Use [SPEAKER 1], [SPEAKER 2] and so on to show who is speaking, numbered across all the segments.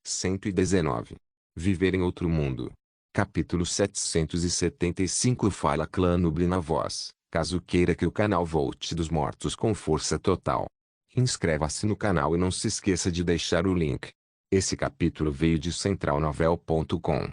[SPEAKER 1] 119. Viver em outro mundo. Capítulo 775. Fala Clã Nubli na voz, caso queira que o canal volte dos mortos com força total. Inscreva-se no canal e não se esqueça de deixar o link. Esse capítulo veio de centralnovel.com.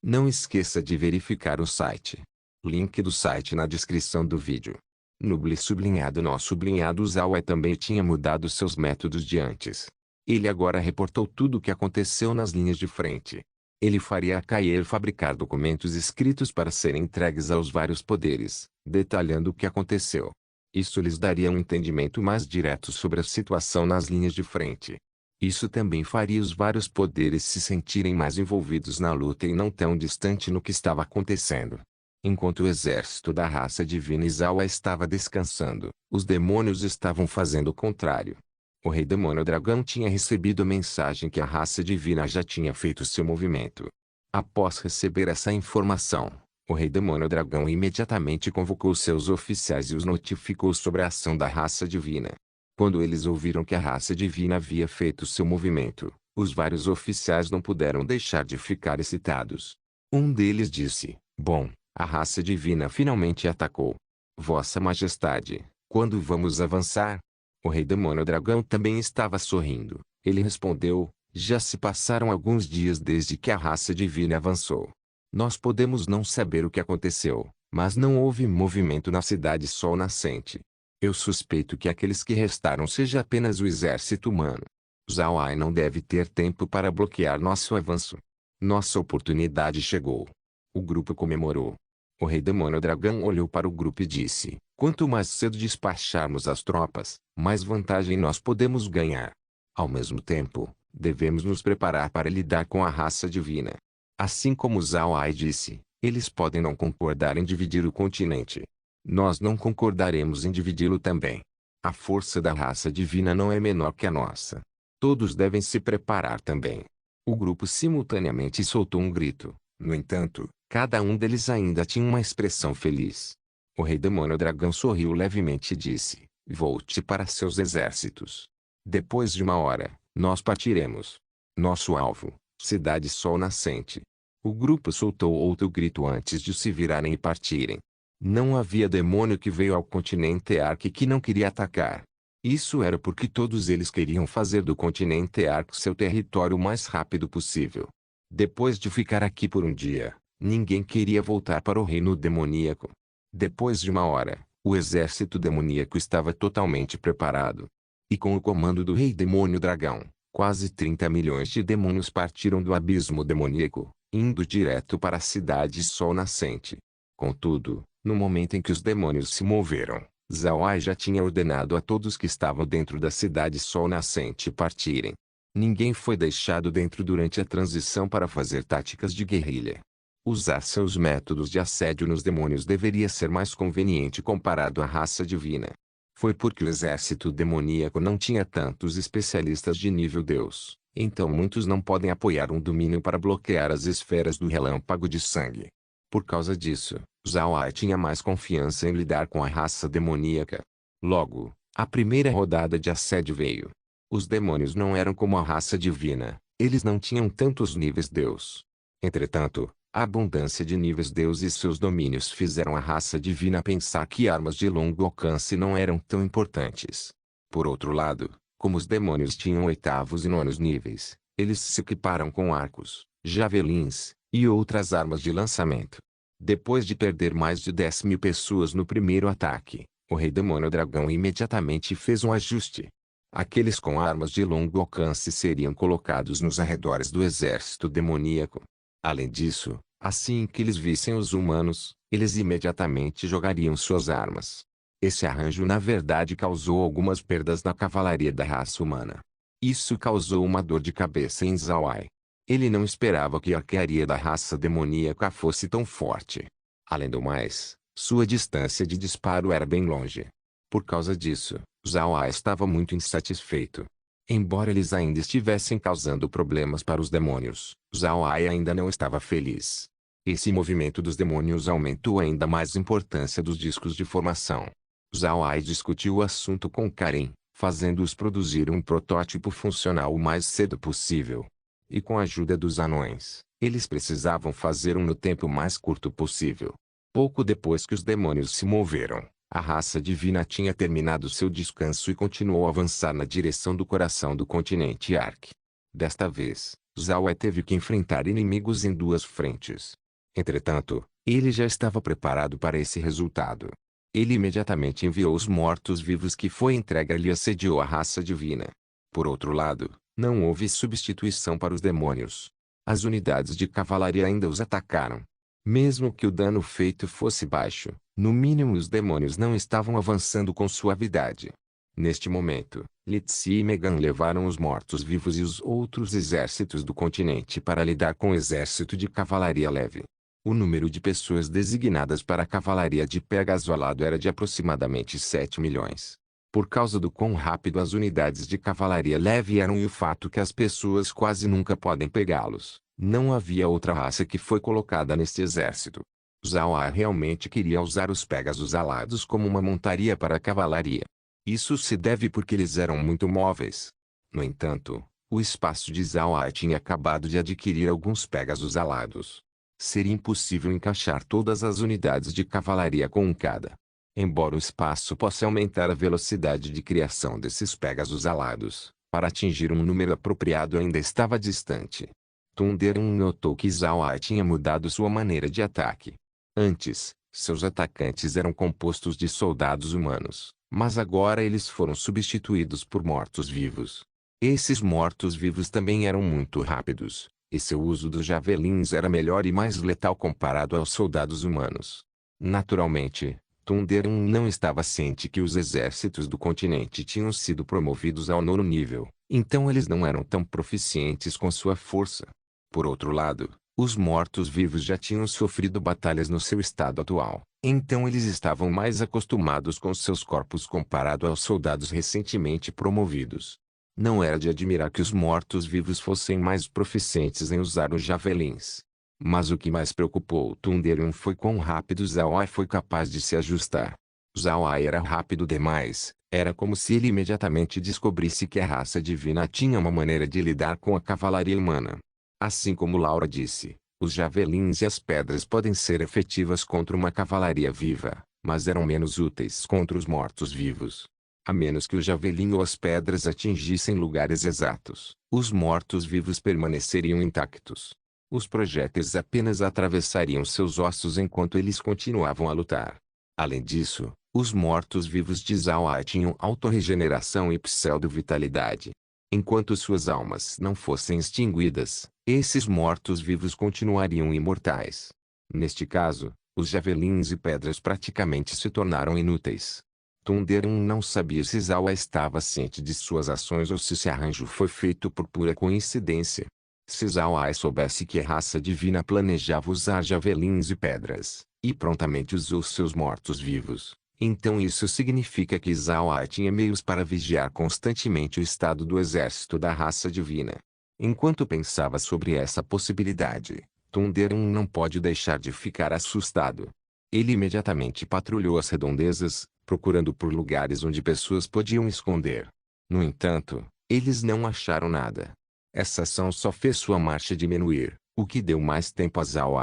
[SPEAKER 1] Não esqueça de verificar o site. Link do site na descrição do vídeo. Nubli sublinhado nó sublinhado Zawa também tinha mudado seus métodos de antes. Ele agora reportou tudo o que aconteceu nas linhas de frente. Ele faria a Kair fabricar documentos escritos para serem entregues aos vários poderes, detalhando o que aconteceu. Isso lhes daria um entendimento mais direto sobre a situação nas linhas de frente. Isso também faria os vários poderes se sentirem mais envolvidos na luta e não tão distante no que estava acontecendo. Enquanto o exército da raça divina Izawa estava descansando, os demônios estavam fazendo o contrário. O rei demônio dragão tinha recebido a mensagem que a raça divina já tinha feito seu movimento. Após receber essa informação, o rei demônio dragão imediatamente convocou seus oficiais e os notificou sobre a ação da raça divina. Quando eles ouviram que a raça divina havia feito seu movimento, os vários oficiais não puderam deixar de ficar excitados. Um deles disse: "Bom, a raça divina finalmente atacou. Vossa Majestade, quando vamos avançar?" O rei demônio dragão também estava sorrindo. Ele respondeu: "Já se passaram alguns dias desde que a raça divina avançou. Nós podemos não saber o que aconteceu, mas não houve movimento na cidade Sol Nascente. Eu suspeito que aqueles que restaram seja apenas o exército humano. Zawai não deve ter tempo para bloquear nosso avanço. Nossa oportunidade chegou." O grupo comemorou. O rei demônio dragão olhou para o grupo e disse: "Quanto mais cedo despacharmos as tropas, mais vantagem nós podemos ganhar. Ao mesmo tempo, devemos nos preparar para lidar com a raça divina." Assim como Zawai disse, eles podem não concordar em dividir o continente. Nós não concordaremos em dividi-lo também. A força da raça divina não é menor que a nossa. Todos devem se preparar também. O grupo simultaneamente soltou um grito. No entanto, cada um deles ainda tinha uma expressão feliz. O rei demônio dragão sorriu levemente e disse: "Volte para seus exércitos. Depois de uma hora, nós partiremos. Nosso alvo, Cidade Sol Nascente." O grupo soltou outro grito antes de se virarem e partirem. Não havia demônio que veio ao continente Ark que não queria atacar. Isso era porque todos eles queriam fazer do continente Ark seu território o mais rápido possível. Depois de ficar aqui por um dia, ninguém queria voltar para o reino demoníaco. Depois de uma hora, o exército demoníaco estava totalmente preparado. E com o comando do rei demônio dragão, quase 30 milhões de demônios partiram do abismo demoníaco, indo direto para a cidade Sol Nascente. Contudo, no momento em que os demônios se moveram, Zawai já tinha ordenado a todos que estavam dentro da cidade Sol Nascente partirem. Ninguém foi deixado dentro durante a transição para fazer táticas de guerrilha. Usar seus métodos de assédio nos demônios deveria ser mais conveniente comparado à raça divina. Foi porque o exército demoníaco não tinha tantos especialistas de nível Deus, então muitos não podem apoiar um domínio para bloquear as esferas do relâmpago de sangue. Por causa disso, Zawai tinha mais confiança em lidar com a raça demoníaca. Logo, a primeira rodada de assédio veio. Os demônios não eram como a raça divina, eles não tinham tantos níveis Deus. Entretanto, a abundância de níveis Deus e seus domínios fizeram a raça divina pensar que armas de longo alcance não eram tão importantes. Por outro lado, como os demônios tinham oitavos e nonos níveis, eles se equiparam com arcos, javelins, e outras armas de lançamento. Depois de perder mais de 10.000 pessoas no primeiro ataque, o rei demônio dragão imediatamente fez um ajuste. Aqueles com armas de longo alcance seriam colocados nos arredores do exército demoníaco. Além disso, assim que eles vissem os humanos, eles imediatamente jogariam suas armas. Esse arranjo na verdade causou algumas perdas na cavalaria da raça humana. Isso causou uma dor de cabeça em Zawai. Ele não esperava que a arquearia da raça demoníaca fosse tão forte. Além do mais, sua distância de disparo era bem longe. Por causa disso, Zawai estava muito insatisfeito. Embora eles ainda estivessem causando problemas para os demônios, Zawai ainda não estava feliz. Esse movimento dos demônios aumentou ainda mais a importância dos discos de formação. Zawai discutiu o assunto com Karen, fazendo-os produzir um protótipo funcional o mais cedo possível. E com a ajuda dos anões, eles precisavam fazer no tempo mais curto possível. Pouco depois que os demônios se moveram, a raça divina tinha terminado seu descanso e continuou a avançar na direção do coração do continente Ark. Desta vez, Zhao teve que enfrentar inimigos em duas frentes. Entretanto, ele já estava preparado para esse resultado. Ele imediatamente enviou os mortos-vivos que foi entregue e assediou a raça divina. Por outro lado, não houve substituição para os demônios. As unidades de cavalaria ainda os atacaram. Mesmo que o dano feito fosse baixo, no mínimo os demônios não estavam avançando com suavidade. Neste momento, Li Zi e Megan levaram os mortos-vivos e os outros exércitos do continente para lidar com o exército de cavalaria leve. O número de pessoas designadas para a cavalaria de Pégaso alado era de aproximadamente 7 milhões. Por causa do quão rápido as unidades de cavalaria leve eram e o fato que as pessoas quase nunca podem pegá-los, não havia outra raça que foi colocada neste exército. Zhao realmente queria usar os Pégasos alados como uma montaria para a cavalaria. Isso se deve porque eles eram muito móveis. No entanto, o espaço de Zhao tinha acabado de adquirir alguns Pégasos alados. Seria impossível encaixar todas as unidades de cavalaria com cada. Embora o espaço possa aumentar a velocidade de criação desses Pégasos alados, para atingir um número apropriado ainda estava distante. Thunderun notou que Zhao tinha mudado sua maneira de ataque. Antes, seus atacantes eram compostos de soldados humanos, mas agora eles foram substituídos por mortos-vivos. Esses mortos-vivos também eram muito rápidos, e seu uso dos javelins era melhor e mais letal comparado aos soldados humanos. Naturalmente, Thunderun não estava ciente que os exércitos do continente tinham sido promovidos ao 9º nível, então eles não eram tão proficientes com sua força. Por outro lado, os mortos-vivos já tinham sofrido batalhas no seu estado atual, então eles estavam mais acostumados com seus corpos comparado aos soldados recentemente promovidos. Não era de admirar que os mortos-vivos fossem mais proficientes em usar os javelins. Mas o que mais preocupou Thunderun foi quão rápido Zhao foi capaz de se ajustar. Zhao era rápido demais, era como se ele imediatamente descobrisse que a raça divina tinha uma maneira de lidar com a cavalaria humana. Assim como Laura disse, os javelins e as pedras podem ser efetivas contra uma cavalaria viva, mas eram menos úteis contra os mortos-vivos. A menos que o javelin ou as pedras atingissem lugares exatos, os mortos-vivos permaneceriam intactos. Os projéteis apenas atravessariam seus ossos enquanto eles continuavam a lutar. Além disso, os mortos-vivos de Zhao tinham autorregeneração e pseudo-vitalidade. Enquanto suas almas não fossem extinguidas, esses mortos-vivos continuariam imortais. Neste caso, os javelins e pedras praticamente se tornaram inúteis. Thunderun não sabia se Zhao estava ciente de suas ações ou se esse arranjo foi feito por pura coincidência. Se Zhao soubesse que a raça divina planejava usar javelins e pedras, e prontamente usou seus mortos-vivos, então isso significa que Zhao tinha meios para vigiar constantemente o estado do exército da raça divina. Enquanto pensava sobre essa possibilidade, Thunderun não pode deixar de ficar assustado. Ele imediatamente patrulhou as redondezas, procurando por lugares onde pessoas podiam esconder. No entanto, eles não acharam nada. Essa ação só fez sua marcha diminuir, o que deu mais tempo a Zhao.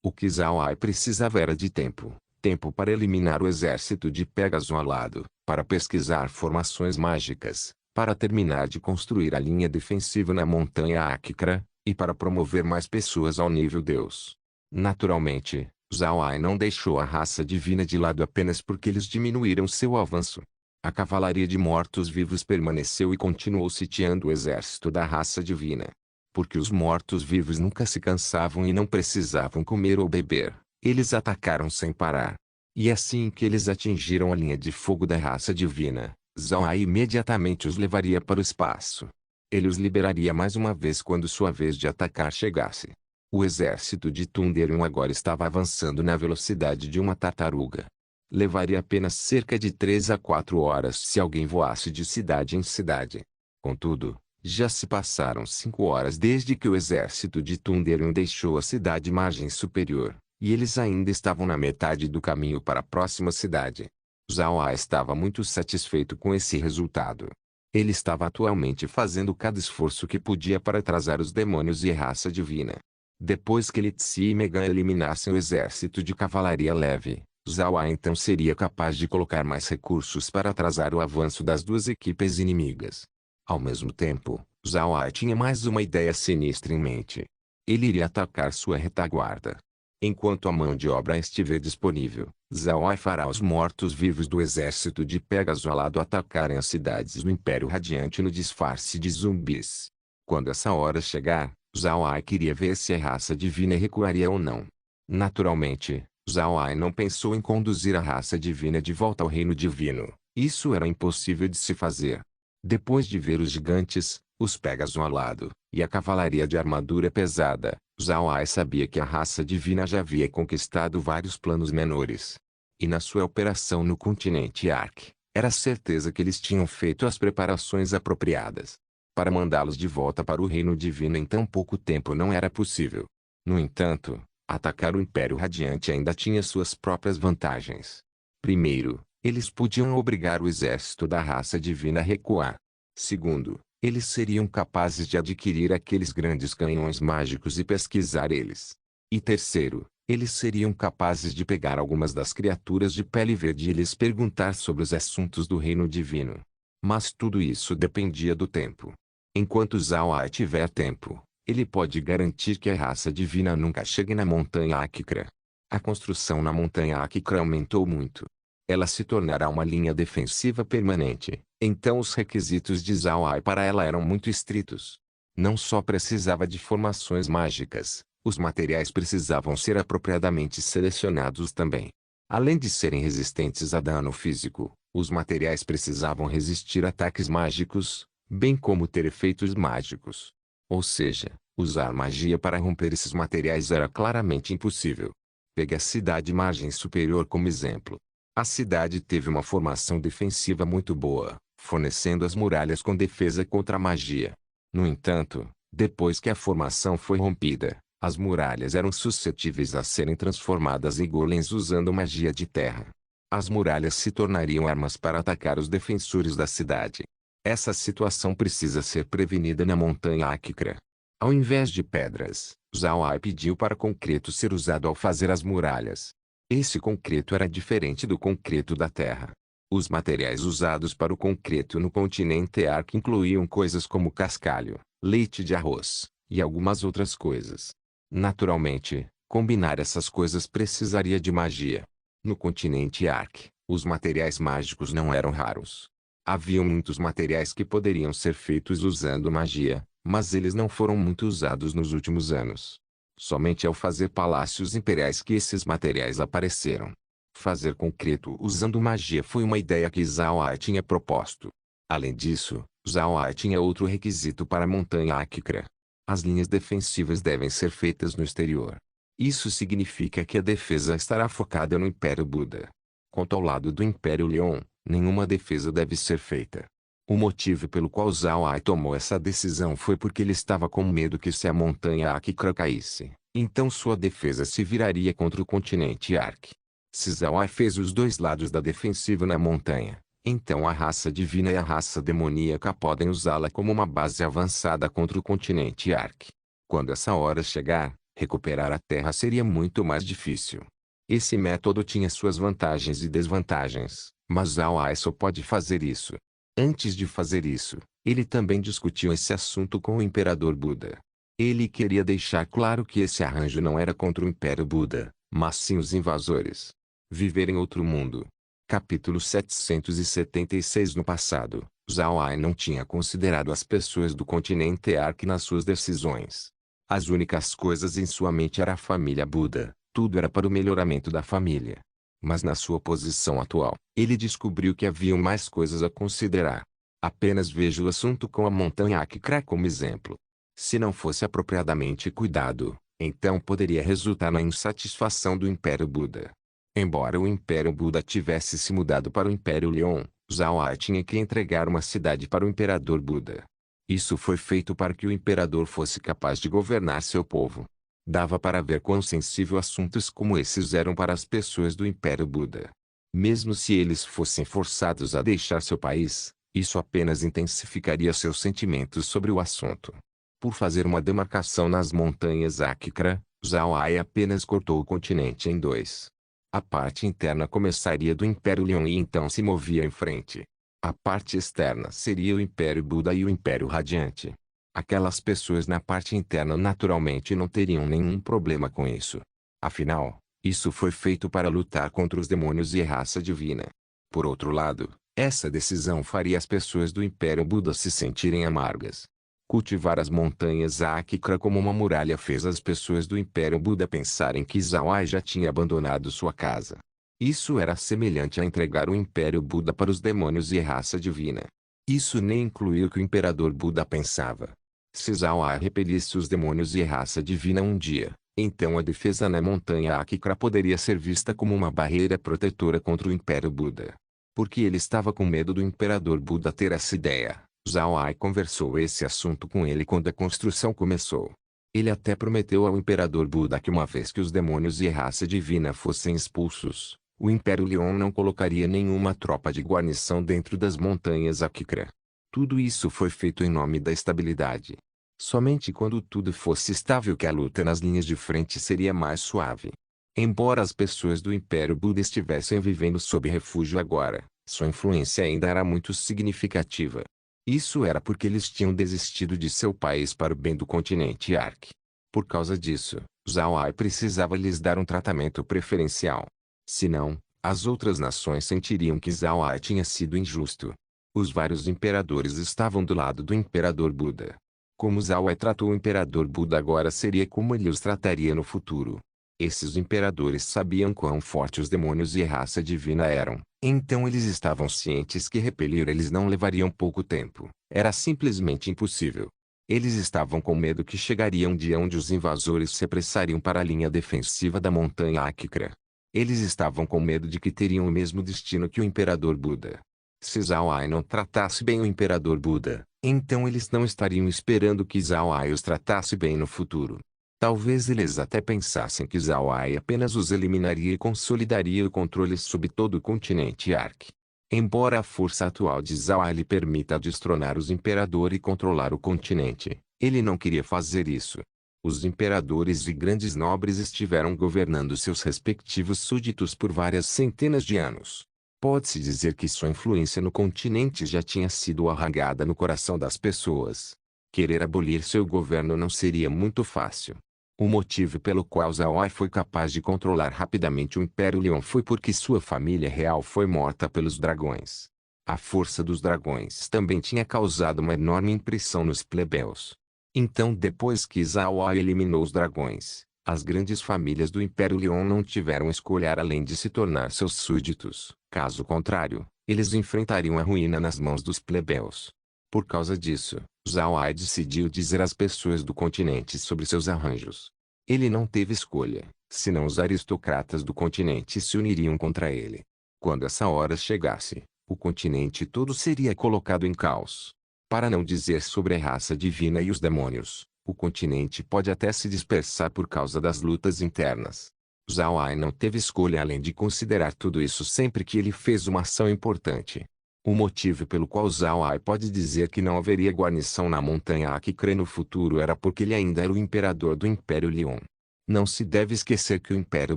[SPEAKER 1] O que Zhao precisava era de tempo. Tempo para eliminar o exército de Pégaso alado, para pesquisar formações mágicas, para terminar de construir a linha defensiva na montanha Akikra, e para promover mais pessoas ao nível Deus. Naturalmente, Zhao não deixou a raça divina de lado apenas porque eles diminuíram seu avanço. A cavalaria de mortos-vivos permaneceu e continuou sitiando o exército da raça divina. Porque os mortos-vivos nunca se cansavam e não precisavam comer ou beber, eles atacaram sem parar. E assim que eles atingiram a linha de fogo da raça divina, Zhao imediatamente os levaria para o espaço. Ele os liberaria mais uma vez quando sua vez de atacar chegasse. O exército de Thunderun agora estava avançando na velocidade de uma tartaruga. Levaria apenas cerca de 3 a 4 horas se alguém voasse de cidade em cidade. Contudo, já se passaram 5 horas desde que o exército de Thunderun deixou a cidade margem superior, e eles ainda estavam na metade do caminho para a próxima cidade. Zhao estava muito satisfeito com esse resultado. Ele estava atualmente fazendo cada esforço que podia para atrasar os demônios e a raça divina. Depois que Litsi e Megan eliminassem o exército de cavalaria leve, Zhao Ai então seria capaz de colocar mais recursos para atrasar o avanço das duas equipes inimigas. Ao mesmo tempo, Zhao Ai tinha mais uma ideia sinistra em mente. Ele iria atacar sua retaguarda. Enquanto a mão de obra estiver disponível, Zhao Ai fará os mortos-vivos do exército de Pegasus alado atacarem as cidades do Império Radiante no disfarce de zumbis. Quando essa hora chegar, Zhao Ai queria ver se a raça divina recuaria ou não. Naturalmente, Zhao Ai não pensou em conduzir a raça divina de volta ao reino divino. Isso era impossível de se fazer. Depois de ver os gigantes, os Pegasus alado, e a cavalaria de armadura pesada, Zhao Ai sabia que a raça divina já havia conquistado vários planos menores. E na sua operação no continente Ark, era certeza que eles tinham feito as preparações apropriadas. Para mandá-los de volta para o reino divino em tão pouco tempo não era possível. No entanto, atacar o Império Radiante ainda tinha suas próprias vantagens. Primeiro, eles podiam obrigar o exército da raça divina a recuar. Segundo, eles seriam capazes de adquirir aqueles grandes canhões mágicos e pesquisar eles. E terceiro, eles seriam capazes de pegar algumas das criaturas de pele verde e lhes perguntar sobre os assuntos do reino divino. Mas tudo isso dependia do tempo. Enquanto Zhao Ai tiver tempo, ele pode garantir que a raça divina nunca chegue na montanha Akikra. A construção na montanha Akikra aumentou muito. Ela se tornará uma linha defensiva permanente, então os requisitos de Zhao Ai para ela eram muito estritos. Não só precisava de formações mágicas, os materiais precisavam ser apropriadamente selecionados também. Além de serem resistentes a dano físico, os materiais precisavam resistir a ataques mágicos, bem como ter efeitos mágicos. Ou seja, usar magia para romper esses materiais era claramente impossível. Pegue a cidade Margem Superior como exemplo. A cidade teve uma formação defensiva muito boa, fornecendo as muralhas com defesa contra a magia. No entanto, depois que a formação foi rompida, as muralhas eram suscetíveis a serem transformadas em golems usando magia de terra. As muralhas se tornariam armas para atacar os defensores da cidade. Essa situação precisa ser prevenida na montanha Akikra. Ao invés de pedras, Zhao Ai pediu para concreto ser usado ao fazer as muralhas. Esse concreto era diferente do concreto da terra. Os materiais usados para o concreto no continente Ark incluíam coisas como cascalho, leite de arroz, e algumas outras coisas. Naturalmente, combinar essas coisas precisaria de magia. No continente Ark, os materiais mágicos não eram raros. Havia muitos materiais que poderiam ser feitos usando magia, mas eles não foram muito usados nos últimos anos. Somente ao fazer palácios imperiais que esses materiais apareceram. Fazer concreto usando magia foi uma ideia que Zhao Ai tinha proposto. Além disso, Zhao Ai tinha outro requisito para a montanha Akikra. As linhas defensivas devem ser feitas no exterior. Isso significa que a defesa estará focada no Império Buda. Quanto ao lado do Império Leon, nenhuma defesa deve ser feita. O motivo pelo qual Zhao Ai tomou essa decisão foi porque ele estava com medo que se a montanha Akikra caísse, então sua defesa se viraria contra o continente Ark. Se Zhao Ai fez os dois lados da defensiva na montanha, então a raça divina e a raça demoníaca podem usá-la como uma base avançada contra o continente Ark. Quando essa hora chegar, recuperar a Terra seria muito mais difícil. Esse método tinha suas vantagens e desvantagens, mas Zhao Ai só pode fazer isso. Antes de fazer isso, ele também discutiu esse assunto com o Imperador Buda. Ele queria deixar claro que esse arranjo não era contra o Império Buda, mas sim os invasores. Viver em outro mundo. Capítulo 776. No passado, Zhao Ai não tinha considerado as pessoas do continente Ark nas suas decisões. As únicas coisas em sua mente era a família Buda, tudo era para o melhoramento da família. Mas na sua posição atual, ele descobriu que haviam mais coisas a considerar. Apenas veja o assunto com a montanha Akikra como exemplo. Se não fosse apropriadamente cuidado, então poderia resultar na insatisfação do Império Buda. Embora o Império Buda tivesse se mudado para o Império Leon, Zhao Ai tinha que entregar uma cidade para o Imperador Buda. Isso foi feito para que o imperador fosse capaz de governar seu povo. Dava para ver quão sensível assuntos como esses eram para as pessoas do Império Buda. Mesmo se eles fossem forçados a deixar seu país, Isso apenas intensificaria seus sentimentos sobre o assunto. Por fazer uma demarcação nas montanhas Akikra, Zhao Ai apenas cortou o continente em dois. A parte interna começaria do Império Leão e então se movia em frente. A parte externa seria o Império Buda e o Império Radiante. Aquelas pessoas na parte interna naturalmente não teriam nenhum problema com isso. Afinal, isso foi feito para lutar contra os demônios e a raça divina. Por outro lado, essa decisão faria as pessoas do Império Buda se sentirem amargas. Cultivar as montanhas Akikra como uma muralha fez as pessoas do Império Buda pensarem que Zhao Ai já tinha abandonado sua casa. Isso era semelhante a entregar o Império Buda para os demônios e a raça divina. Isso nem incluía o que o Imperador Buda pensava. Se Zhao Ai repelisse os demônios e a raça divina um dia, então a defesa na montanha Akikra poderia ser vista como uma barreira protetora contra o Império Buda. Porque ele estava com medo do Imperador Buda ter essa ideia, Zhao Ai conversou esse assunto com ele quando a construção começou. Ele até prometeu ao Imperador Buda que uma vez que os demônios e a raça divina fossem expulsos, o Império Leão não colocaria nenhuma tropa de guarnição dentro das montanhas Akikra. Tudo isso foi feito em nome da estabilidade. Somente quando tudo fosse estável que a luta nas linhas de frente seria mais suave. Embora as pessoas do Império Buda estivessem vivendo sob refúgio agora, sua influência ainda era muito significativa. Isso era porque eles tinham desistido de seu país para o bem do continente Ark. Por causa disso, Zhao Ai precisava lhes dar um tratamento preferencial. Senão, as outras nações sentiriam que Zhao Ai tinha sido injusto. Os vários imperadores estavam do lado do Imperador Buda. Como Zhao Ai tratou o Imperador Buda agora seria como ele os trataria no futuro. Esses imperadores sabiam quão fortes os demônios e a raça divina eram, então eles estavam cientes que repelir eles não levariam pouco tempo, era simplesmente impossível. Eles estavam com medo que chegaria um dia onde os invasores se apressariam para a linha defensiva da montanha Akikra. Eles estavam com medo de que teriam o mesmo destino que o Imperador Buda. Se Zhao Ai não tratasse bem o Imperador Buda, então eles não estariam esperando que Zhao Ai os tratasse bem no futuro. Talvez eles até pensassem que Zhao Ai apenas os eliminaria e consolidaria o controle sobre todo o continente Ark. Embora a força atual de Zhao Ai lhe permita destronar os imperadores e controlar o continente, ele não queria fazer isso. Os imperadores e grandes nobres estiveram governando seus respectivos súditos por várias centenas de anos. Pode-se dizer que sua influência no continente já tinha sido arraigada no coração das pessoas. Querer abolir seu governo não seria muito fácil. O motivo pelo qual Zhao Ai foi capaz de controlar rapidamente o Império Leão foi porque sua família real foi morta pelos dragões. A força dos dragões também tinha causado uma enorme impressão nos plebeus. Então depois que Zhao Ai eliminou os dragões, as grandes famílias do Império Leão não tiveram escolha além de se tornar seus súditos. Caso contrário, eles enfrentariam a ruína nas mãos dos plebeus. Por causa disso, Zhao Ai decidiu dizer às pessoas do continente sobre seus arranjos. Ele não teve escolha, senão os aristocratas do continente se uniriam contra ele. Quando essa hora chegasse, o continente todo seria colocado em caos. Para não dizer sobre a raça divina e os demônios, o continente pode até se dispersar por causa das lutas internas. Zhao Ai não teve escolha além de considerar tudo isso sempre que ele fez uma ação importante. O motivo pelo qual Zhao Ai pode dizer que não haveria guarnição na montanha Akikra no futuro era porque ele ainda era o imperador do Império Leão. Não se deve esquecer que o Império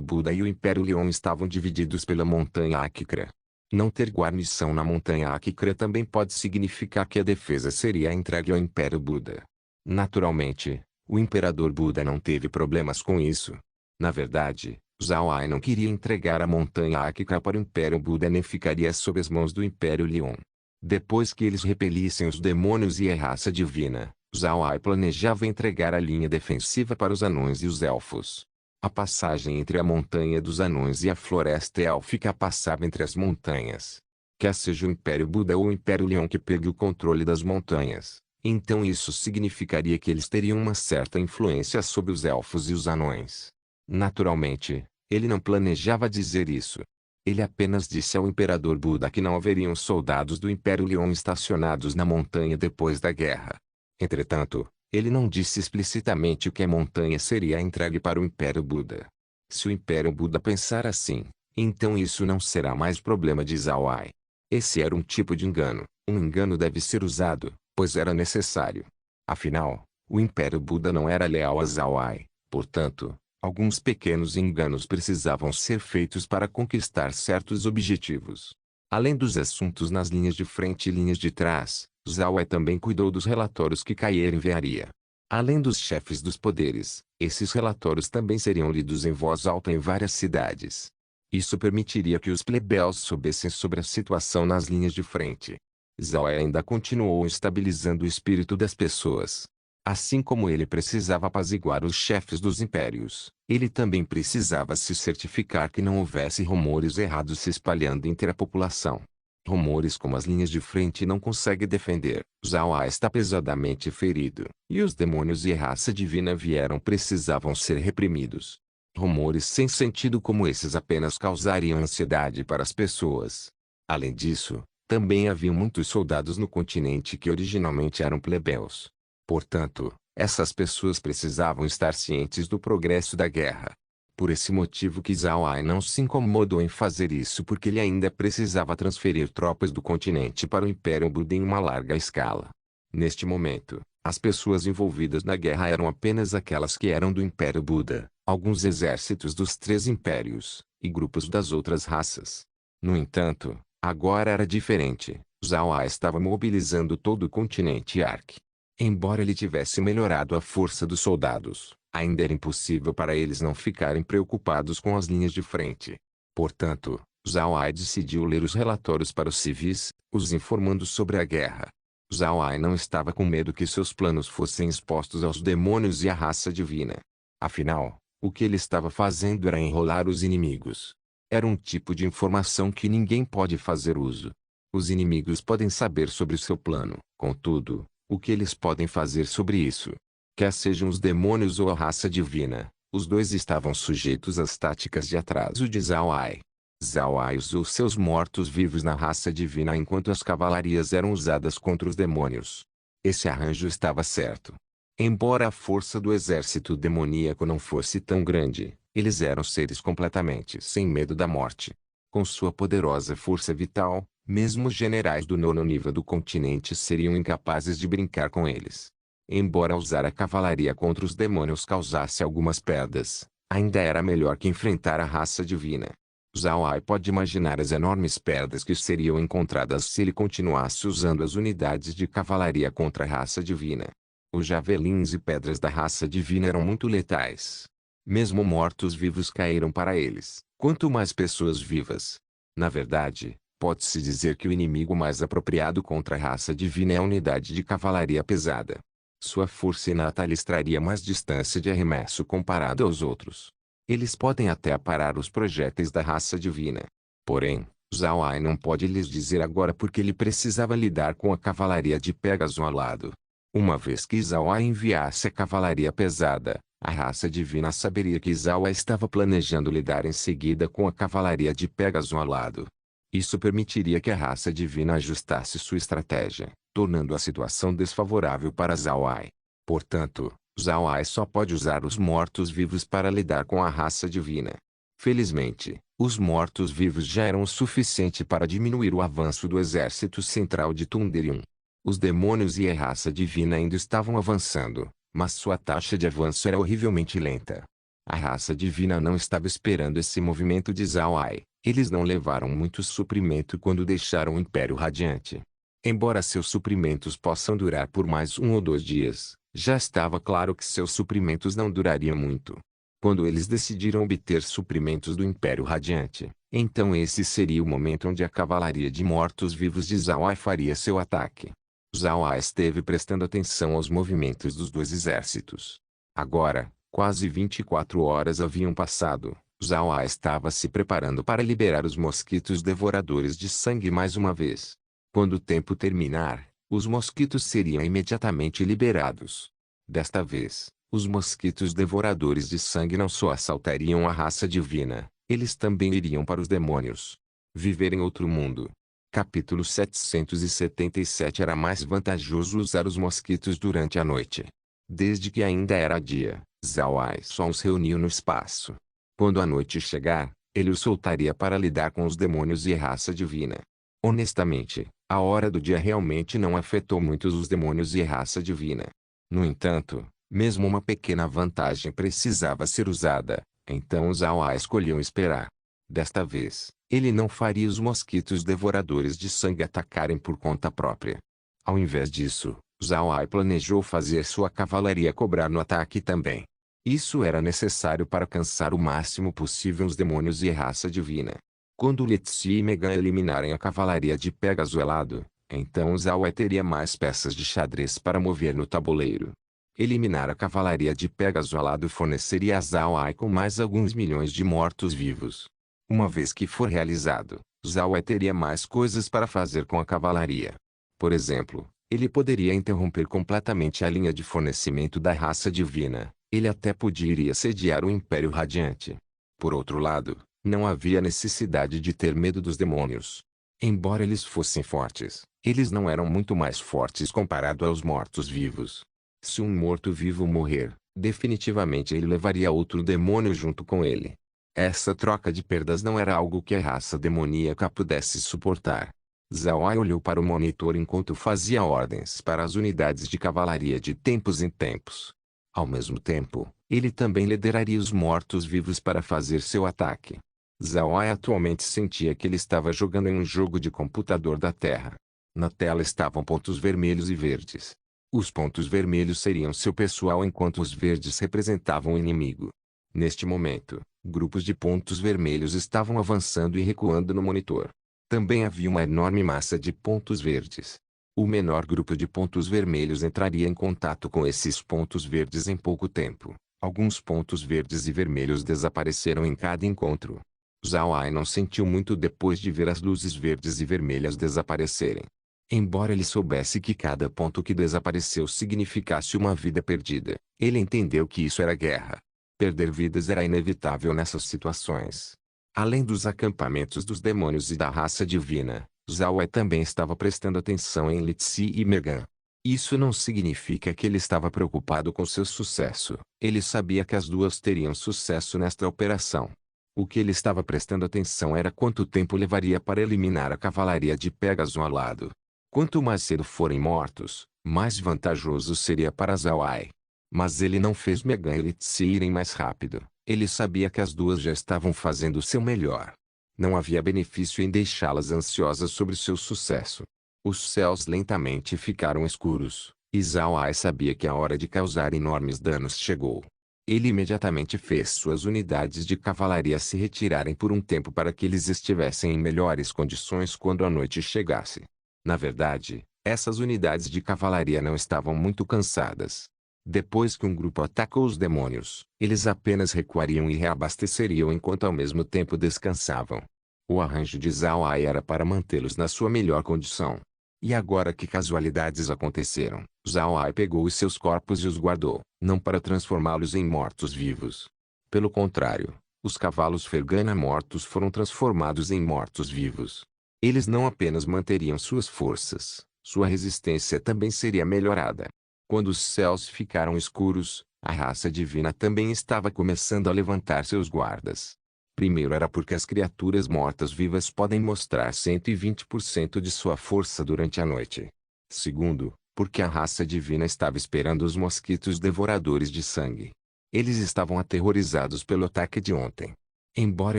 [SPEAKER 1] Buda e o Império Leão estavam divididos pela montanha Akikra. Não ter guarnição na montanha Akikra também pode significar que a defesa seria entregue ao Império Buda. Naturalmente, o Imperador Buda não teve problemas com isso. Na verdade, Zhao Ai não queria entregar a montanha Akikra para o Império Buda nem ficaria sob as mãos do Império Leão. Depois que eles repelissem os demônios e a raça divina, Zhao Ai planejava entregar a linha defensiva para os anões e os elfos. A passagem entre a montanha dos anões e a floresta élfica passava entre as montanhas. Quer seja o Império Buda ou o Império Leão que pegue o controle das montanhas, então isso significaria que eles teriam uma certa influência sobre os elfos e os anões. Naturalmente, ele não planejava dizer isso. Ele apenas disse ao Imperador Buda que não haveriam soldados do Império Leão estacionados na montanha depois da guerra. Entretanto, ele não disse explicitamente que a montanha seria entregue para o Império Buda. Se o Império Buda pensar assim, então isso não será mais problema de Zhao Ai. Esse era um tipo de engano, Um engano deve ser usado, pois era necessário. Afinal, o Império Buda não era leal a Zhao Ai, portanto, alguns pequenos enganos precisavam ser feitos para conquistar certos objetivos. Além dos assuntos nas linhas de frente e linhas de trás, Zhao Ai também cuidou dos relatórios que Kaieira enviaria. Além dos chefes dos poderes, esses relatórios também seriam lidos em voz alta em várias cidades. Isso permitiria que os plebeus soubessem sobre a situação nas linhas de frente. Zhao Ai ainda continuou estabilizando o espírito das pessoas. Assim como ele precisava apaziguar os chefes dos impérios, ele também precisava se certificar que não houvesse rumores errados se espalhando entre a população. Rumores como as linhas de frente não conseguem defender, Zhao Ai está pesadamente ferido, e os demônios e a raça divina precisavam ser reprimidos. Rumores sem sentido como esses apenas causariam ansiedade para as pessoas. Além disso, também haviam muitos soldados no continente que originalmente eram plebeus. Portanto, essas pessoas precisavam estar cientes do progresso da guerra. Por esse motivo que Zhao Ai não se incomodou em fazer isso porque ele ainda precisava transferir tropas do continente para o Império Buda em uma larga escala. Neste momento, as pessoas envolvidas na guerra eram apenas aquelas que eram do Império Buda, alguns exércitos dos três impérios, e grupos das outras raças. No entanto, agora era diferente. Zhao Ai estava mobilizando todo o continente Ark. Embora ele tivesse melhorado a força dos soldados, ainda era impossível para eles não ficarem preocupados com as linhas de frente. Portanto, Zhao Ai decidiu ler os relatórios para os civis, os informando sobre a guerra. Zhao Ai não estava com medo que seus planos fossem expostos aos demônios e à raça divina. Afinal, o que ele estava fazendo era enrolar os inimigos. Era um tipo de informação que ninguém pode fazer uso. Os inimigos podem saber sobre o seu plano, contudo, o que eles podem fazer sobre isso? Quer sejam os demônios ou a raça divina, os dois estavam sujeitos às táticas de atraso de Zhao Ai. Zhao Ai usou seus mortos-vivos na raça divina enquanto as cavalarias eram usadas contra os demônios. Esse arranjo estava certo. Embora a força do exército demoníaco não fosse tão grande, eles eram seres completamente sem medo da morte. Com sua poderosa força vital, mesmo os generais do nono nível do continente seriam incapazes de brincar com eles. Embora usar a cavalaria contra os demônios causasse algumas perdas, ainda era melhor que enfrentar a raça divina. Zhao Ai pode imaginar as enormes perdas que seriam encontradas se ele continuasse usando as unidades de cavalaria contra a raça divina. Os javelins e pedras da raça divina eram muito letais. Mesmo mortos-vivos caíram para eles, quanto mais pessoas vivas. Na verdade, pode-se dizer que o inimigo mais apropriado contra a raça divina é a unidade de cavalaria pesada. Sua força inata lhes traria mais distância de arremesso comparado aos outros. Eles podem até aparar os projéteis da raça divina. Porém, Zhao Ai não pode lhes dizer agora porque ele precisava lidar com a cavalaria de Pégaso ao lado. Uma vez que Zhao Ai enviasse a cavalaria pesada, a raça divina saberia que Zhao Ai estava planejando lidar em seguida com a cavalaria de Pégaso ao lado. Isso permitiria que a raça divina ajustasse sua estratégia, tornando a situação desfavorável para Zhao Ai. Portanto, Zhao Ai só pode usar os mortos-vivos para lidar com a raça divina. Felizmente, os mortos-vivos já eram o suficiente para diminuir o avanço do exército central de Tunderium. Os demônios e a raça divina ainda estavam avançando, mas sua taxa de avanço era horrivelmente lenta. A raça divina não estava esperando esse movimento de Zhao Ai. Eles não levaram muito suprimento quando deixaram o Império Radiante. Embora seus suprimentos possam durar por mais 1 ou 2 dias, já estava claro que seus suprimentos não durariam muito. Quando eles decidiram obter suprimentos do Império Radiante, então esse seria o momento onde a cavalaria de mortos-vivos de Zhao Ai faria seu ataque. Zhao Ai esteve prestando atenção aos movimentos dos dois exércitos. Agora, quase 24 horas haviam passado. Zhao Ai estava se preparando para liberar os mosquitos devoradores de sangue mais uma vez. Quando o tempo terminar, os mosquitos seriam imediatamente liberados. Desta vez, os mosquitos devoradores de sangue não só assaltariam a raça divina, eles também iriam para os demônios. Viver em outro mundo. Capítulo 777. Era mais vantajoso usar os mosquitos durante a noite. Desde que ainda era dia, Zhao Ai só os reuniu no espaço. Quando a noite chegar, ele os soltaria para lidar com os demônios e a raça divina. Honestamente, A hora do dia realmente não afetou muitos os demônios e a raça divina. No entanto, mesmo uma pequena vantagem precisava ser usada, então os Awa escolhiam esperar. Desta vez, ele não faria os mosquitos devoradores de sangue atacarem por conta própria. Ao invés disso, Zhao Ai planejou fazer sua cavalaria cobrar no ataque também. Isso era necessário para alcançar o máximo possível os demônios e a raça divina. Quando Letzi e Megan eliminarem a cavalaria de Pégaso alado, então Zhao Ai teria mais peças de xadrez para mover no tabuleiro. Eliminar a cavalaria de Pégaso alado forneceria a Zhao Ai com mais alguns milhões de mortos-vivos. Uma vez que for realizado, Zhao Ai teria mais coisas para fazer com a cavalaria. Por exemplo, ele poderia interromper completamente a linha de fornecimento da raça divina. Ele até poderia sediar o Império Radiante. Por outro lado, não havia necessidade de ter medo dos demônios. Embora eles fossem fortes, eles não eram muito mais fortes comparado aos mortos-vivos. Se um morto-vivo morrer, definitivamente ele levaria outro demônio junto com ele. Essa troca de perdas não era algo que a raça demoníaca pudesse suportar. Zhao Ai olhou para o monitor enquanto fazia ordens para as unidades de cavalaria de tempos em tempos. Ao mesmo tempo, ele também lideraria os mortos-vivos para fazer seu ataque. Zhao Ai atualmente sentia que ele estava jogando em um jogo de computador da Terra. Na tela estavam pontos vermelhos e verdes. Os pontos vermelhos seriam seu pessoal enquanto os verdes representavam o inimigo. Neste momento, grupos de pontos vermelhos estavam avançando e recuando no monitor. Também havia uma enorme massa de pontos verdes. O menor grupo de pontos vermelhos entraria em contato com esses pontos verdes em pouco tempo. Alguns pontos verdes e vermelhos desapareceram em cada encontro. Zhao Ai não sentiu muito depois de ver as luzes verdes e vermelhas desaparecerem. Embora ele soubesse que cada ponto que desapareceu significasse uma vida perdida, ele entendeu que isso era guerra. Perder vidas era inevitável nessas situações. Além dos acampamentos dos demônios e da raça divina, Zhao Ai também estava prestando atenção em Letzi e Megan. Isso não significa que ele estava preocupado com seu sucesso. Ele sabia que as duas teriam sucesso nesta operação. O que ele estava prestando atenção era quanto tempo levaria para eliminar a cavalaria de Pégaso alado. Quanto mais cedo forem mortos, mais vantajoso seria para Zhao Ai. Mas ele não fez Megan e Letzi irem mais rápido. Ele sabia que as duas já estavam fazendo o seu melhor. Não havia benefício em deixá-las ansiosas sobre seu sucesso. Os céus lentamente ficaram escuros, e Zhao Ai sabia que a hora de causar enormes danos chegou. Ele imediatamente fez suas unidades de cavalaria se retirarem por um tempo para que eles estivessem em melhores condições quando a noite chegasse. Na verdade, essas unidades de cavalaria não estavam muito cansadas. Depois que um grupo atacou os demônios, eles apenas recuariam e reabasteceriam enquanto ao mesmo tempo descansavam. O arranjo de Zhao Ai era para mantê-los na sua melhor condição. E agora que casualidades aconteceram, Zhao Ai pegou os seus corpos e os guardou, não para transformá-los em mortos-vivos. Pelo contrário, os cavalos Fergana mortos foram transformados em mortos-vivos. Eles não apenas manteriam suas forças, sua resistência também seria melhorada. Quando os céus ficaram escuros, a raça divina também estava começando a levantar seus guardas. Primeiro era porque as criaturas mortas-vivas podem mostrar 120% de sua força durante a noite. Segundo, porque a raça divina estava esperando os mosquitos devoradores de sangue. Eles estavam aterrorizados pelo ataque de ontem. Embora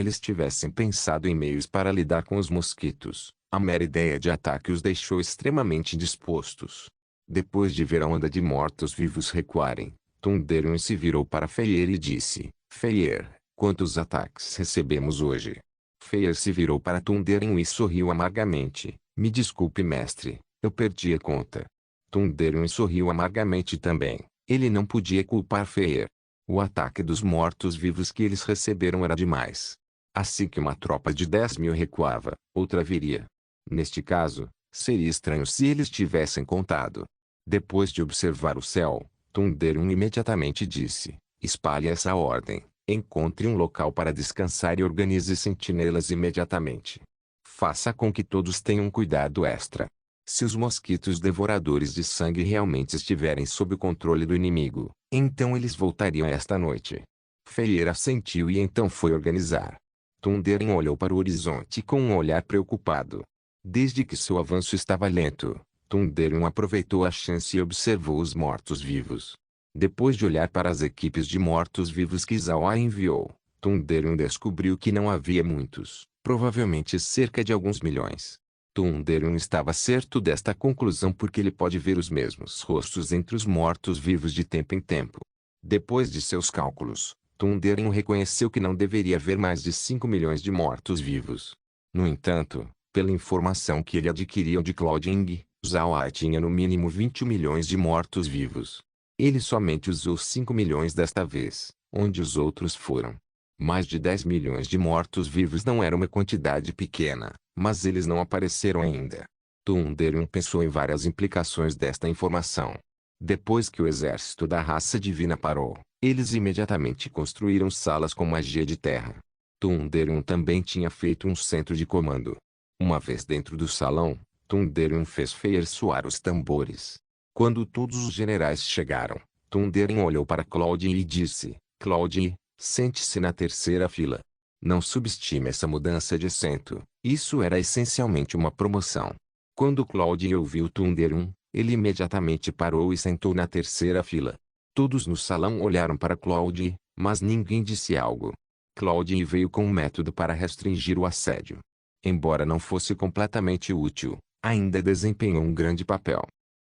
[SPEAKER 1] eles tivessem pensado em meios para lidar com os mosquitos, a mera ideia de ataque os deixou extremamente indispostos. Depois de ver a onda de mortos-vivos recuarem, Thundering se virou para Feier e disse: Feier, quantos ataques recebemos hoje? Feier se virou para Thundering e sorriu amargamente. Me desculpe, mestre, eu perdi a conta. Thundering sorriu amargamente também. Ele não podia culpar Feier. O ataque dos mortos-vivos que eles receberam era demais. Assim que uma tropa de 10.000 recuava, outra viria. Neste caso, seria estranho se eles tivessem contado. Depois de observar o céu, Thundering imediatamente disse: espalhe essa ordem, encontre um local para descansar e organize sentinelas imediatamente. Faça com que todos tenham cuidado extra. Se os mosquitos devoradores de sangue realmente estiverem sob o controle do inimigo, então eles voltariam esta noite. Feier assentiu e então foi organizar. Thundering olhou para o horizonte com um olhar preocupado. Desde que seu avanço estava lento, Thundering aproveitou a chance e observou os mortos-vivos. Depois de olhar para as equipes de mortos-vivos que Zhao enviou, Thundering descobriu que não havia muitos, provavelmente cerca de alguns milhões. Thundering estava certo desta conclusão porque ele pode ver os mesmos rostos entre os mortos-vivos de tempo em tempo. Depois de seus cálculos, Thundering reconheceu que não deveria haver mais de 5 milhões de mortos-vivos. No entanto, pela informação que ele adquiriu de Clouding, Zhao tinha no mínimo 20 milhões de mortos-vivos. Ele somente usou 5 milhões desta vez, onde os outros foram. Mais de 10 milhões de mortos-vivos não era uma quantidade pequena, mas eles não apareceram ainda. Thundering pensou em várias implicações desta informação. Depois que o exército da raça divina parou, eles imediatamente construíram salas com magia de terra. Thundering também tinha feito um centro de comando. Uma vez dentro do salão, Thundering fez Feir soar os tambores. Quando todos os generais chegaram, Thundering olhou para Claudine e disse: Claudine, sente-se na terceira fila. Não subestime essa mudança de assento, isso era essencialmente uma promoção. Quando Claudine ouviu Thundering, ele imediatamente parou e sentou na terceira fila. Todos no salão olharam para Claudine, mas ninguém disse algo. Claudine veio com um método para restringir o assédio. Embora não fosse completamente útil, ainda desempenhou um grande papel.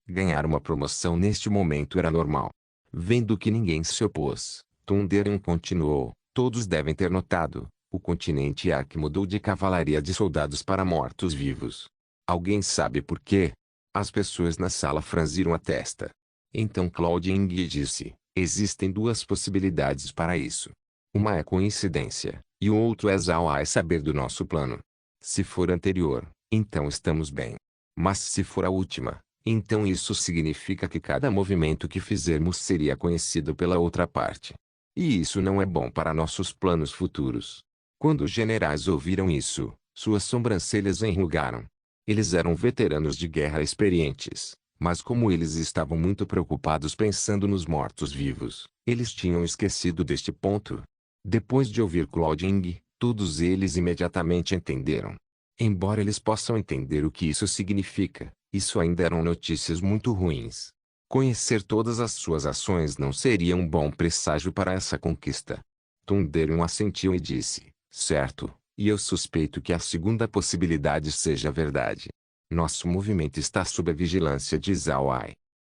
[SPEAKER 1] Ganhar uma promoção neste momento era normal. Vendo que ninguém se opôs, Thundering continuou: todos devem ter notado, o continente Ark mudou de cavalaria de soldados para mortos-vivos. Alguém sabe por quê? As pessoas na sala franziram a testa. Então Claudine disse: existem duas possibilidades para isso. Uma é coincidência, e o outro é Zhao saber do nosso plano. Se for anterior, então estamos bem. Mas se for a última, então isso significa que cada movimento que fizermos seria conhecido pela outra parte. E isso não é bom para nossos planos futuros. Quando os generais ouviram isso, suas sobrancelhas enrugaram. Eles eram veteranos de guerra experientes, mas como eles estavam muito preocupados pensando nos mortos-vivos, eles tinham esquecido deste ponto. Depois de ouvir Claudine, todos eles imediatamente entenderam. Embora eles possam entender o que isso significa, isso ainda eram notícias muito ruins. Conhecer todas as suas ações não seria um bom presságio para essa conquista. Thundering assentiu e disse: certo, e eu suspeito que a segunda possibilidade seja verdade. Nosso movimento está sob a vigilância de Zhao.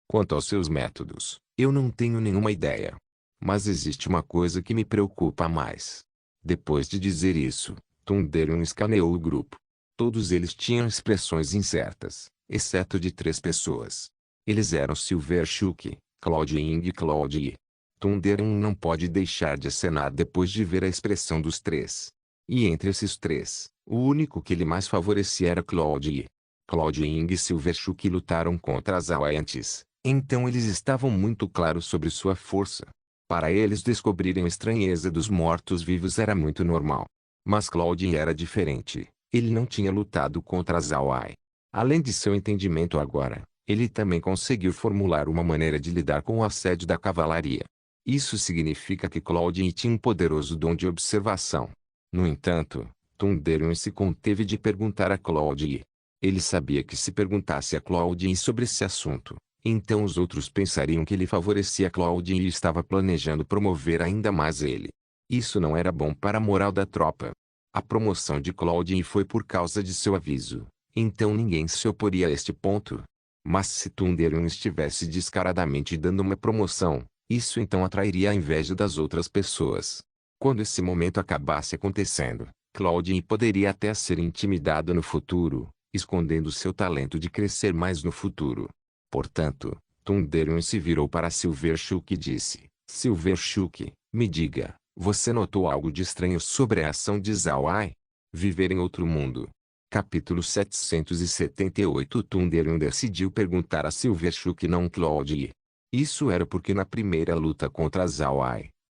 [SPEAKER 1] Quanto aos seus métodos, eu não tenho nenhuma ideia. Mas existe uma coisa que me preocupa mais. Depois de dizer isso, Thundering escaneou o grupo. Todos eles tinham expressões incertas, exceto de 3 pessoas. Eles eram Silverchuck, Claudine e Claudie. Thundering não pode deixar de acenar depois de ver a expressão dos 3. E entre esses 3, o único que ele mais favorecia era Claudie. Claudine e Silverchuck lutaram contra Zhao antes, então eles estavam muito claros sobre sua força. Para eles descobrirem a estranheza dos mortos-vivos era muito normal. Mas Claudine era diferente. Ele não tinha lutado contra Zhao. Além de seu entendimento agora, ele também conseguiu formular uma maneira de lidar com o assédio da cavalaria. Isso significa que Claudine tinha um poderoso dom de observação. No entanto, Thundering se conteve de perguntar a Claudine. Ele sabia que se perguntasse a Claudine sobre esse assunto, então os outros pensariam que ele favorecia Claudine e estava planejando promover ainda mais ele. Isso não era bom para a moral da tropa. A promoção de Claudine foi por causa de seu aviso, então ninguém se oporia a este ponto. Mas se Thundering estivesse descaradamente dando uma promoção, isso então atrairia a inveja das outras pessoas. Quando esse momento acabasse acontecendo, Claudine poderia até ser intimidado no futuro, escondendo seu talento de crescer mais no futuro. Portanto, Thundering se virou para Silverchuck e disse: Silverchuck, me diga, você notou algo de estranho sobre a ação de Zhao? Viver em outro mundo. Capítulo 778. Thundering decidiu perguntar a Silverchuck e não Claudie. Isso era porque na primeira luta contra Zhao,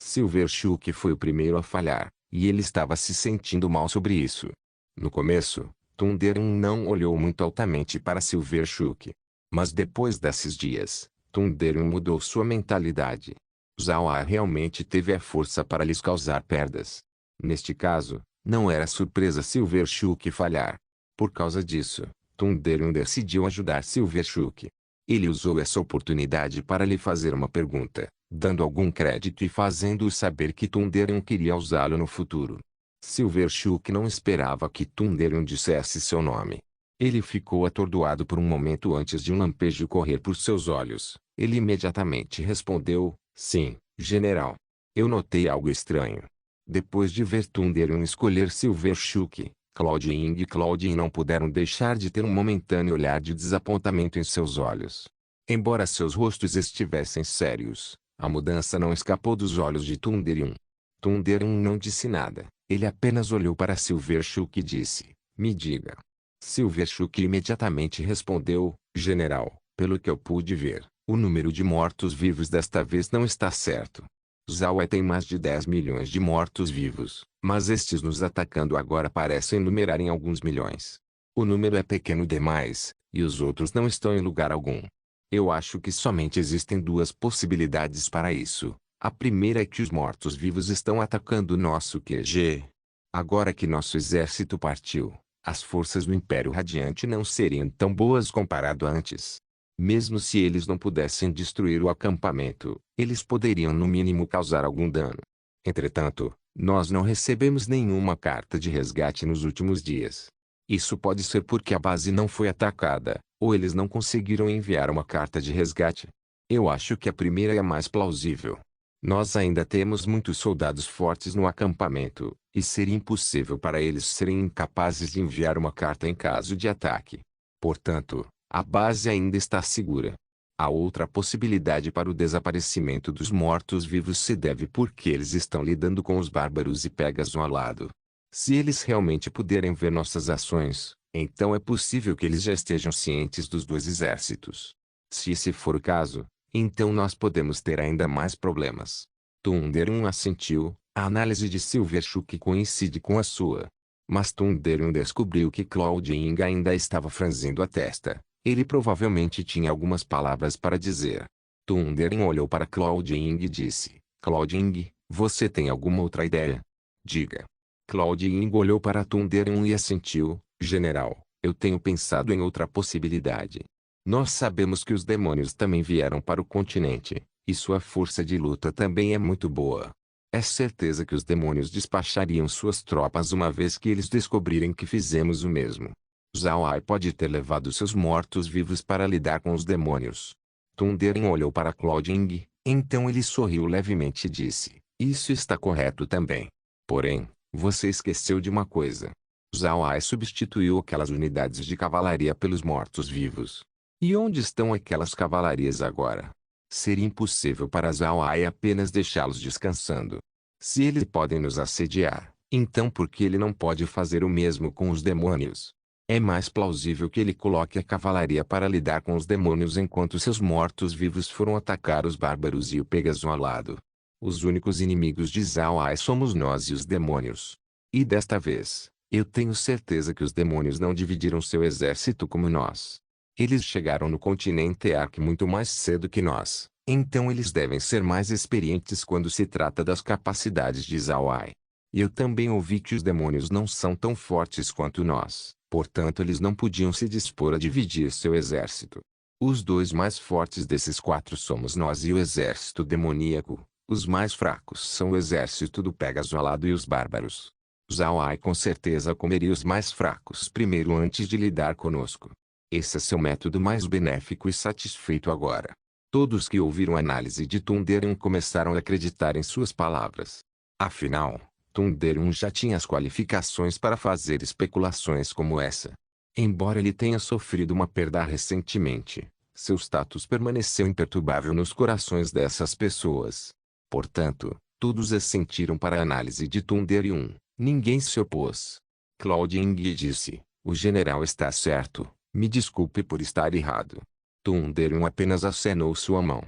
[SPEAKER 1] Silverchuck foi o primeiro a falhar, e ele estava se sentindo mal sobre isso. No começo, Thundering não olhou muito altamente para Silverchuck. Mas depois desses dias, Thundering mudou sua mentalidade. Zhao realmente teve a força para lhes causar perdas. Neste caso, não era surpresa Silverchuck falhar. Por causa disso, Thundering decidiu ajudar Silverchuck. Ele usou essa oportunidade para lhe fazer uma pergunta, dando algum crédito e fazendo-o saber que Thundering queria usá-lo no futuro. Silverchuck não esperava que Thundering dissesse seu nome. Ele ficou atordoado por um momento antes de um lampejo correr por seus olhos. Ele imediatamente respondeu, sim, general. Eu notei algo estranho. Depois de ver Thundering escolher Silverchuck, Cloud Ying e Claudine não puderam deixar de ter um momentâneo olhar de desapontamento em seus olhos. Embora seus rostos estivessem sérios, a mudança não escapou dos olhos de Thundering. Thundering não disse nada, ele apenas olhou para Silverchuck e disse, me diga. Silverchuck imediatamente respondeu, general, pelo que eu pude ver, o número de mortos-vivos desta vez não está certo. Zaoai tem mais de 10 milhões de mortos-vivos, mas estes nos atacando agora parecem numerar em alguns milhões. O número é pequeno demais, e os outros não estão em lugar algum. Eu acho que somente existem duas possibilidades para isso. A primeira é que os mortos-vivos estão atacando nosso QG. Agora que nosso exército partiu, as forças do Império Radiante não seriam tão boas comparado a antes. Mesmo se eles não pudessem destruir o acampamento, eles poderiam no mínimo causar algum dano. Entretanto, nós não recebemos nenhuma carta de resgate nos últimos dias. Isso pode ser porque a base não foi atacada, ou eles não conseguiram enviar uma carta de resgate. Eu acho que a primeira é a mais plausível. Nós ainda temos muitos soldados fortes no acampamento, e seria impossível para eles serem incapazes de enviar uma carta em caso de ataque. Portanto, a base ainda está segura. A outra possibilidade para o desaparecimento dos mortos-vivos se deve porque eles estão lidando com os bárbaros e Pegasus ao lado. Se eles realmente puderem ver nossas ações, então é possível que eles já estejam cientes dos dois exércitos. Se esse for o caso, então nós podemos ter ainda mais problemas. Thundering assentiu, a análise de Silverchuck coincide com a sua. Mas Thundering descobriu que Cloud Ying ainda estava franzindo a testa. Ele provavelmente tinha algumas palavras para dizer. Thundering olhou para Cloud Ying e disse, Cloud Ying, você tem alguma outra ideia? Diga. Cloud Ying olhou para Thundering e assentiu, general, eu tenho pensado em outra possibilidade. Nós sabemos que os demônios também vieram para o continente, e sua força de luta também é muito boa. É certeza que os demônios despachariam suas tropas uma vez que eles descobrirem que fizemos o mesmo. Zaoai pode ter levado seus mortos-vivos para lidar com os demônios. Thundering olhou para Cloud Ying, então ele sorriu levemente e disse, isso está correto também. Porém, você esqueceu de uma coisa. Zaoai substituiu aquelas unidades de cavalaria pelos mortos-vivos. E onde estão aquelas cavalarias agora? Seria impossível para Zaoai apenas deixá-los descansando. Se eles podem nos assediar, então por que ele não pode fazer o mesmo com os demônios? É mais plausível que ele coloque a cavalaria para lidar com os demônios enquanto seus mortos-vivos foram atacar os bárbaros e o Pegasus ao lado. Os únicos inimigos de Zaoai somos nós e os demônios. E desta vez, eu tenho certeza que os demônios não dividiram seu exército como nós. Eles chegaram no continente Ark muito mais cedo que nós, então eles devem ser mais experientes quando se trata das capacidades de Zaoai. E eu também ouvi que os demônios não são tão fortes quanto nós. Portanto eles não podiam se dispor a dividir seu exército. Os dois mais fortes desses quatro somos nós e o exército demoníaco. Os mais fracos são o exército do Pegasus alado e os bárbaros. Zaoai com certeza comeria os mais fracos primeiro antes de lidar conosco. Esse é seu método mais benéfico e satisfeito agora. Todos que ouviram a análise de Thundering começaram a acreditar em suas palavras. Afinal, Thundering já tinha as qualificações para fazer especulações como essa. Embora ele tenha sofrido uma perda recentemente, seu status permaneceu imperturbável nos corações dessas pessoas. Portanto, todos assentiram para a análise de Thundering. Ninguém se opôs. Cloud Ying disse, o general está certo, me desculpe por estar errado. Thundering apenas acenou sua mão.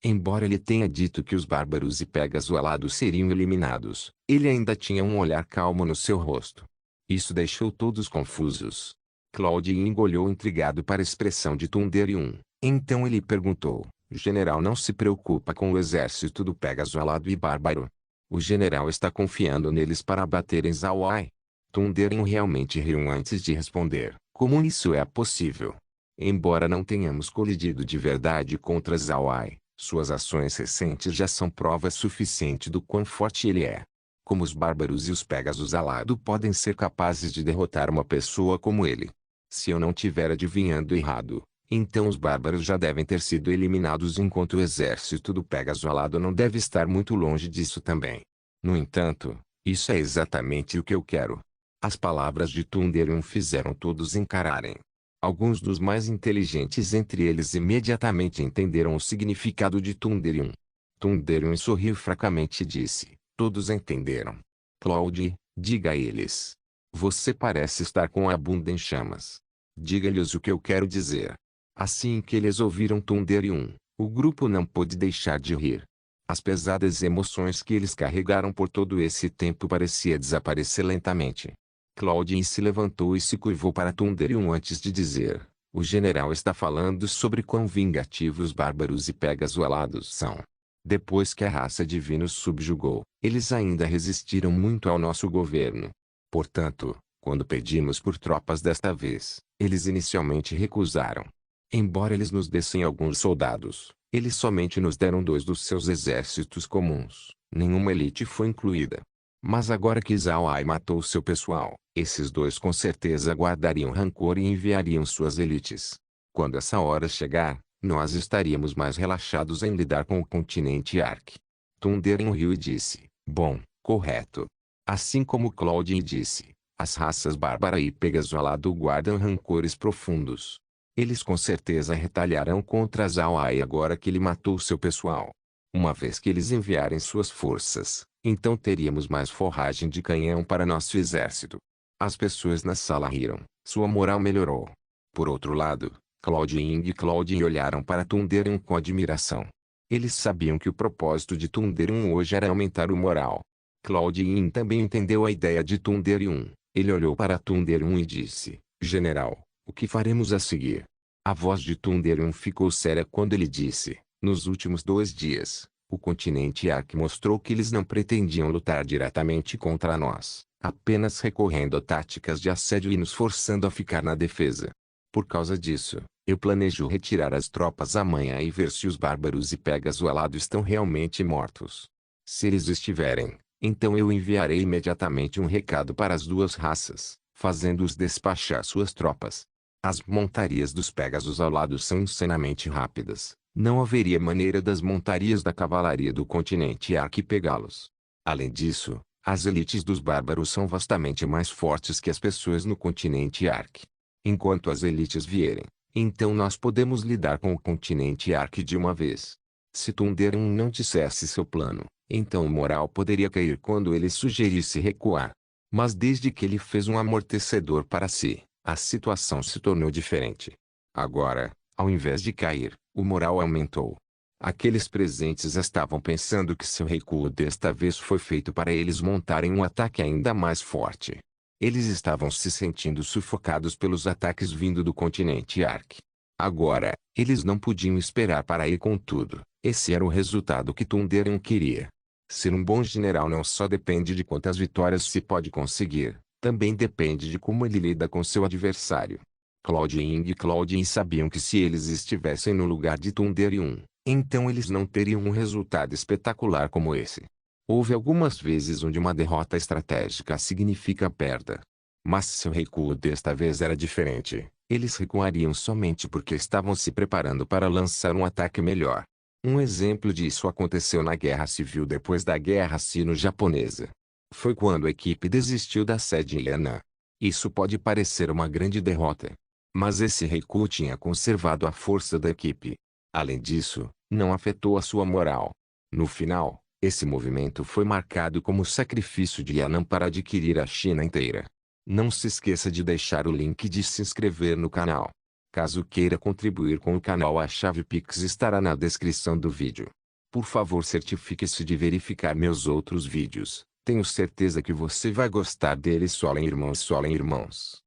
[SPEAKER 1] Embora ele tenha dito que os bárbaros e Pegasus alados seriam eliminados, ele ainda tinha um olhar calmo no seu rosto. Isso deixou todos confusos. Cloud Ying olhou intrigado para a expressão de Thundering. Então ele perguntou, o general não se preocupa com o exército do Pegasus alado e bárbaro. O general está confiando neles para abaterem Zaoai. Thundering realmente riu antes de responder. Como isso é possível? Embora não tenhamos colidido de verdade contra Zhao Ai, suas ações recentes já são prova suficiente do quão forte ele é. Como os bárbaros e os Pegasus alados podem ser capazes de derrotar uma pessoa como ele? Se eu não tiver adivinhando errado, então os bárbaros já devem ter sido eliminados enquanto o exército do Pegasus alado não deve estar muito longe disso também. No entanto, isso é exatamente o que eu quero. As palavras de Thunderium fizeram todos encararem. Alguns dos mais inteligentes entre eles imediatamente entenderam o significado de Thunderium. Thunderium sorriu fracamente e disse: todos entenderam. Claude, diga a eles. Você parece estar com a bunda em chamas. Diga-lhes o que eu quero dizer. Assim que eles ouviram Thunderium, o grupo não pôde deixar de rir. As pesadas emoções que eles carregaram por todo esse tempo parecia desaparecer lentamente. Claudine se levantou e se curvou para Thunderium antes de dizer: o general está falando sobre quão vingativos bárbaros e Pegasus alados são. Depois que a raça divina os subjugou, eles ainda resistiram muito ao nosso governo. Portanto, quando pedimos por tropas desta vez, eles inicialmente recusaram. Embora eles nos dessem alguns soldados, eles somente nos deram 2 dos seus exércitos comuns, nenhuma elite foi incluída. Mas agora que Zhao Ai matou seu pessoal, esses 2 com certeza guardariam rancor e enviariam suas elites. Quando essa hora chegar, nós estaríamos mais relaxados em lidar com o continente Ark. Thunderium riu e disse: bom, correto. Assim como Claudine disse, as raças bárbara e Pegasus alado guardam rancores profundos. Eles com certeza retalharão contra Zhao Ai agora que ele matou seu pessoal. Uma vez que eles enviarem suas forças, então teríamos mais forragem de canhão para nosso exército. As pessoas na sala riram, sua moral melhorou. Por outro lado, Claudine e Claudine olharam para Thunderium com admiração. Eles sabiam que o propósito de Thunderium hoje era aumentar o moral. Claudine também entendeu a ideia de Thunderium. Ele olhou para Thunderium e disse: general, o que faremos a seguir? A voz de Thunderium ficou séria quando ele disse: nos últimos 2 dias, o continente Ark mostrou que eles não pretendiam lutar diretamente contra nós, apenas recorrendo a táticas de assédio e nos forçando a ficar na defesa. Por causa disso, eu planejo retirar as tropas amanhã e ver se os bárbaros e Pegasus alado estão realmente mortos. Se eles estiverem, então eu enviarei imediatamente um recado para as 2 raças, fazendo-os despachar suas tropas. As montarias dos Pegasus alados são insanamente rápidas. Não haveria maneira das montarias da cavalaria do continente Ark pegá-los. Além disso, as elites dos bárbaros são vastamente mais fortes que as pessoas no continente Ark. Enquanto as elites vierem, então nós podemos lidar com o continente Ark de uma vez. Se Thunderium não dissesse seu plano, então o moral poderia cair quando ele sugerisse recuar. Mas desde que ele fez um amortecedor para si, a situação se tornou diferente. Agora, ao invés de cair, o moral aumentou. Aqueles presentes estavam pensando que seu recuo desta vez foi feito para eles montarem um ataque ainda mais forte. Eles estavam se sentindo sufocados pelos ataques vindo do continente Ark. Agora, eles não podiam esperar para ir com tudo. Esse era o resultado que Thunderium queria. Ser um bom general não só depende de quantas vitórias se pode conseguir, também depende de como ele lida com seu adversário. Claudine e Claudine sabiam que se eles estivessem no lugar de Thunderium, então eles não teriam um resultado espetacular como esse. Houve algumas vezes onde uma derrota estratégica significa perda. Mas seu recuo desta vez era diferente. Eles recuariam somente porque estavam se preparando para lançar um ataque melhor. Um exemplo disso aconteceu na Guerra Civil depois da Guerra Sino-Japonesa. Foi quando a equipe desistiu da sede em Yan'an. Isso pode parecer uma grande derrota. Mas esse recuo tinha conservado a força da equipe. Além disso, não afetou a sua moral. No final, esse movimento foi marcado como o sacrifício de Yan'an para adquirir a China inteira. Não se esqueça de deixar o link de se inscrever no canal. Caso queira contribuir com o canal, a chave Pix estará na descrição do vídeo. Por favor, certifique-se de verificar meus outros vídeos. Tenho certeza que você vai gostar deles. Solem irmãos, solem irmãos.